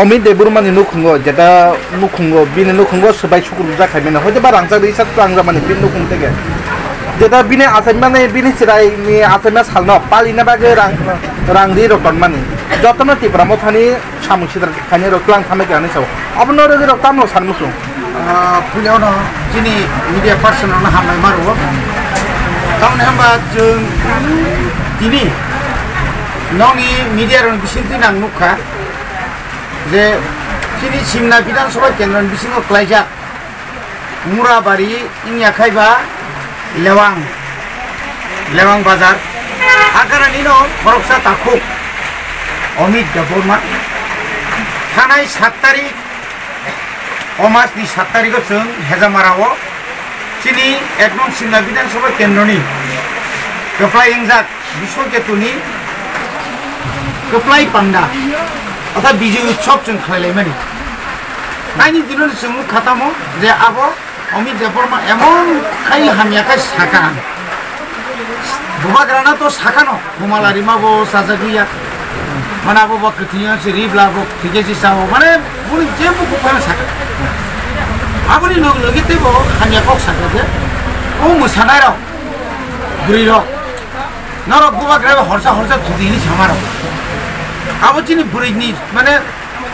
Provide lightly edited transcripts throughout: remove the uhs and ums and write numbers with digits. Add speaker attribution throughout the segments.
Speaker 1: অমিত দেববর্মানি নুখুঙ্গো যেটা নুখুঙ্গো বিনে নুখুঙ্গো সবাই শুকুর জাখাইবে না হয়তো বা রাংজাক রিসাত রাংজা মানে বিন নুখুং থেকে যেটা বিনে আসাই মানে বিনে সিরাই নি আসাই মা সালনো পালিনা বাগে রাংদি রতন মানে যতন টিপরা মথানি সামুসিদার খানি রক্লাং থামে গানি সাও আপনো রে রক্তামনো সানমুসু
Speaker 2: फुलियावनो जोंनि मिडिया पार्सनावनो हामनाय मारो थारमाने होनबा जों दिनै नंनि मिडियानि बिसिंथि नां नुखा जे दिनै सिमना बिधानसभा केन्द्रनि बिसिङाव क्लाइजाक मुराबारि इनि आखाइबा लेवां बाजार आकारानि न खरकसा ताखु अमित देबबर्मा थानाय 7 तारिख अमासनि 7 तारिखआव जों हेजामाराव चिनि 1 नं सिमना बिधानसभा केन्द्रनि गोप्लाय एंजाक बिश्वकेतुनि गोप्लाय पांडा अर्थात बिजय उत्सव जों खालायलायमानि नायनि दिनाव जों खातामो जे आबो अमित देबबर्मा एमन खाइ हामियाखै साका बुबाग्राना तो साकानो हुमालारि माबो साजागिया मानाबो बकथिया सिरिब्लाबो थिकेसि सावो माने बुनि जेबो बुफानो साका आबोनि लगेतेबो हामिया कक साकाजे ओ मोसानाय र बुरि र नरक बुबाग्राबो हरसा थुदिनि सामार आबो चिनि बुरिनि माने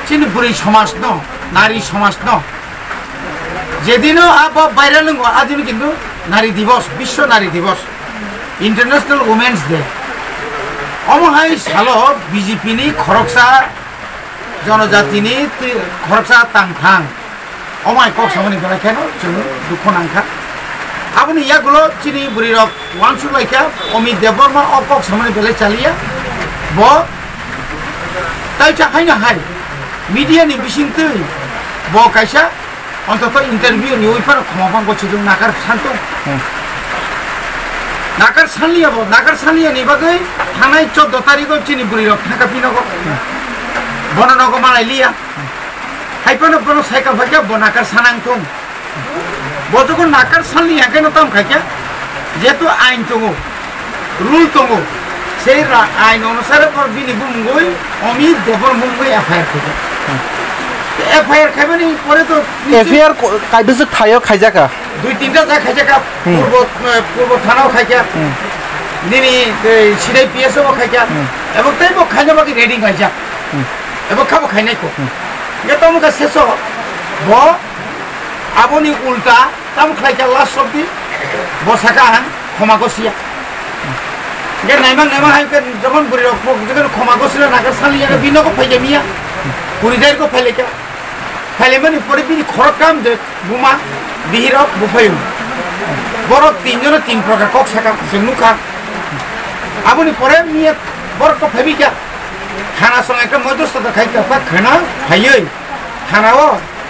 Speaker 2: चिनि बुरि समाज न नारी समाज न जेदिनो आबो भाइराल नंगो आदिनो किन्तु नारी दिवस विश्व नारी दिवस इंटरनेशनल वुमेन्स डे अमहाय सालो बीजेपी नि खरकसा जनजातिनि खरकसा तांथां अमाय कक सामनि गलायखानो जों दुख नांखा आबोनि यागुलो चिनि बुरि रक वानसु लायखा अमित देबबर्मा अकक सामनि बेले चालिया ब ताइचा हायना हाय मीडिया नि बिसिंथै ब कायसा अन्तत इंटरव्यू नि उइफार खमाफां गछिदुं नागार सानतो नागार सानलिया नि बागै थानाय 14 तारिखआव चिनि बुरि रक थाका पिनगो बननगो मालायलिया हाइपानो बनो साइकेल फाइका बनाकार सानांथों बजको नाकार सानलिया केनो ताम खाइका जेतु आइन दङो रुल दङो से आइन अनुसार पर बिनि बुंगोय अमित देबबर्मा एफआईआर खाइका एफआईआर खाइबानि परे तो
Speaker 1: एफआईआर काइबेसे थायो खाइजाका
Speaker 2: 2-3टा जा खाइजाका पूर्व थानाव खाइका निनि सिदाय पिएसओ खाइका एबो तैबो खाइजाबाकि रेडिं खाइजा एबो खाबो खाइनायखौ ये मुझे शेष ब आबोनी उल्टा तम खाइका लास्ट शब्दी बसाका हां खमागसिया ये नाइमां हाय के जखन बुरि रक जखन खमागसिला नागार सालिया बिनोको फाइजामिया बुरिदार को फाइलेका फाइलेमानि परे बिनि खरक काम दे बुमा बिहिरक बुफायु बर 3 जन 3 प्रकार कक साका जोंनुखा आबोनी परे मिया बर को फाइबिका खाना संग एक मध्यस्थता खाइका खाना फायै खानाव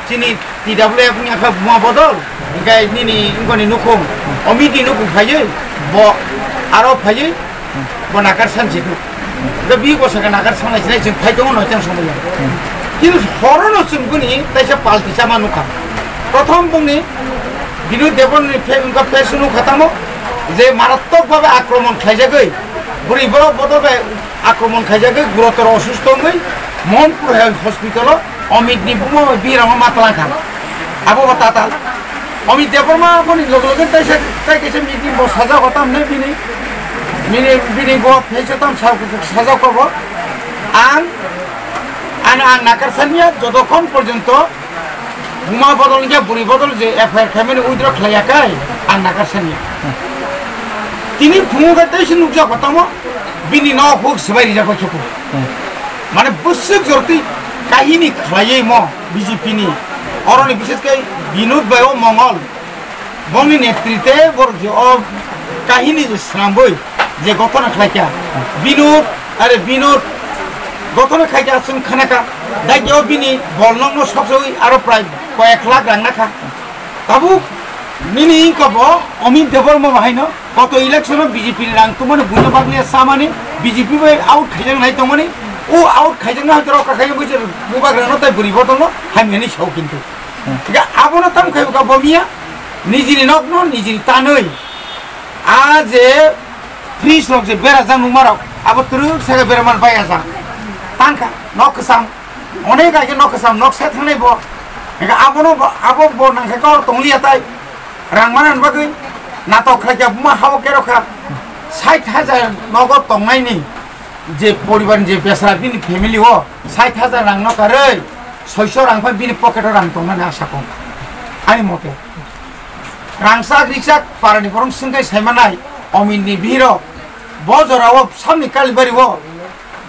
Speaker 2: चिनि टीडब्ल्यूएफ नि आखा बुमा बदल गाय निनि इंगनि नुखुम अमिति नुखुम फायै ब आरो फायै ब नागार सानजिदु द बि गसका नागार सानलायनाय जों फायदों न जों समय किन्तु हरनो जोंगुनि ताइसा पाल्टि जामा नुखा प्रथम बुंनि बिनु देबबर्मानि फेंका फेसनु खतामो जे मारात्मक भाबे आक्रमण खाइजागै बुरि बर बदबे आक्रमण खाइजागै गुरुतर असुस्थ हमै मोहनपुर हस्पिटाल अमित नि बुमो बिरामा मातला खा आबो बताता अमित देबबर्मा पनि लगलगे ताइसे मिटिं ब साजा गताम नै बिनि ब फेसताम साजा करब आं नागार सानिया जदखन पर्यन्त बुमा बदल के बुरि बदल जे एफआईआर खाइमानि उइद्र खालायाखै आं नागार सानिया तिनि फुमुगायसे नुजा गतामो बिनि न हुक सबायरि जाखो छको माने बुसुक जरति काहिनी खायै म बीजेपी नि अरनि विशेषकै विनोद बायो मंगल बनि नेतृत्वे बर काहिनी स्राम्बै जे गथना खाइका विनोद गथना खाइका जों खानाका दाइयाव बिनि बलनंनो सबसै आरो प्राय कयेक लाख रांनाखा काबु मिनि कब अमित देबबर्मा बाहायनो गत इलेक्शन बीजेपी रां तो माने बुझे बागले सामाने बीजेपी बाय आउट खाइजों नाय तो माने ओ आउट खाइजों ना हजर का खाइ बुझे बुबाग्रानो ताइ बुरि बदल हामिनि साव किन्तु या आबोना ताम खाइ का बमिया निजिनि नग्न निजिनि तानै आ जे फ्रिज रक जे बेरा जां नुमारक abo terus saya beraman bayar sa tangka nok kesam onek aja nok kesam nok saya tangnai bo mereka abo bo nangka kau tong lihat ay rang mana bagai nato kerja buma hawa keroka 60,000 নগদ তংনাই নি যে পরিবার যে বেসরা বিনি family ও 60,000 রাং নকারে 600 রাং বিনি পকেটে রাং তংনানি আশা কম আমি মতে রাংসা রিক্সা পারানি বরং সিংগাই সাইমানাই অমিননি ভিড় বজরাও সামনি কালিবারি ও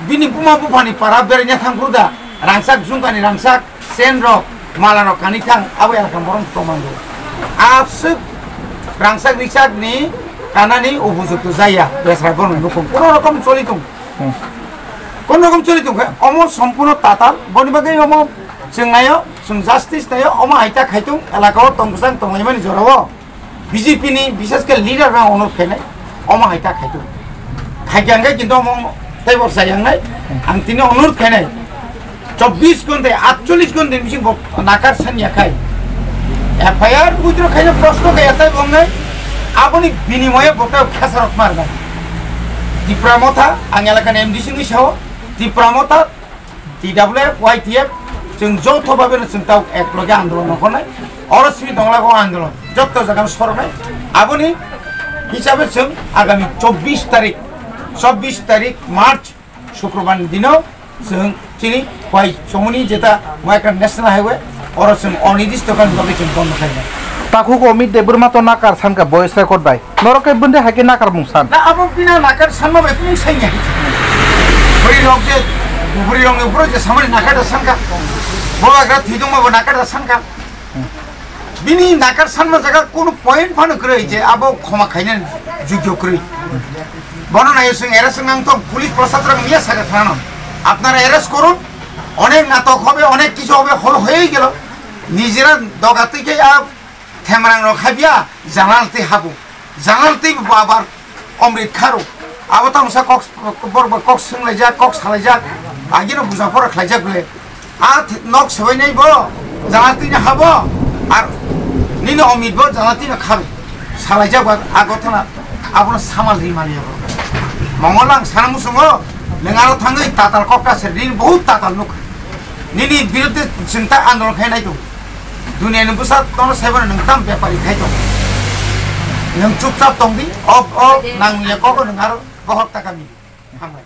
Speaker 2: বিনি বুমা বুফানি পারা বেরেnya থাংপুদা রাংসাক জুংকানি রাংসাক সেনরক মালারক কানি থাং আবো এলাকা বরং প্রমাণ দো আসুক রাংসাক রিক্সা ni karena ini ubusuk saya biasa pun hukum kono rokom solitung omo সম্পূর্ণ tatal boni bagai omo sengayo sung justice tayo omo haita khaitung elakao tongkusang tongmani jorawo BJP ni বিশেষ করে লিডার রা অনুরোধ খাইনাই omo haita khaitung খাইগাঙ্গে কিন্তু omo তাইবর সায়াংনাই আং তিনি অনুরোধ খাইনাই 24 ঘন্টা 48 ঘন্টা মিসিং নাকার সানিয়া খাই এফআইআর উইথড্র খাইনা প্রশ্ন গায় তাই বংনাই আপনি বিনিময়ে বকে খেসারত মারবেন ত্রিপুরামথা आं এলাকার এমডিসি नि साव ত্রিপুরামথা টিডব্লিউএফ ওয়াইটিএফ जों যৌথভাবে जों তাও একলগে আন্দোলন করনাই অরশ্মি দংলাগো আন্দোলন যত জায়গা সরনাই আপনি হিসাবে जों আগামী 24 তারিখ মার্চ শুক্রবার দিনও जों চিনি ওয়াই সমনি যেটা ওয়াইকার ন্যাশনাল হাইওয়ে অরশ্মি অনির্দিষ্টকাল ভাবে जों বন্ধ খাইনা
Speaker 1: taku ko mi de burma to nakar san ka voice record bai noroke bunde hake nakar mungsan
Speaker 2: na abo bina nakar san ma bai pung sainya buri rok je buri rong ne bro je samari nakar da san ka bola gra thidung ma nakar da san ka bini nakar san ma jaga kono point phano krei je abo khoma khaina jugyo krei bono na yusung arrest nang to police প্রশাসন নিয়ে সাথে থানা আপনারা arrest করুন অনেক নাটক হবে অনেক কিছু হবে হয়ে গেল নিজেরা দগাতে গিয়ে Temerang rok habia janalti habu janalti babar omrit kharu abo tang sa kok sunglaja kok salaja agino bujapora khlaja gule at nok soy nei bo janalti na habo ar nino omit bo janalti na kharu salaja ba agotana abo samal rimali abo mongolang sanamu sungo nengaro thangai tatal kokta serin bahut tatal nuk nini biruddhe cinta andolon khainai tu dunia ni pusat tono seven nang tam pepari khaito nang chupchap tongdi of nang ya ko nang aro bahok takami hamai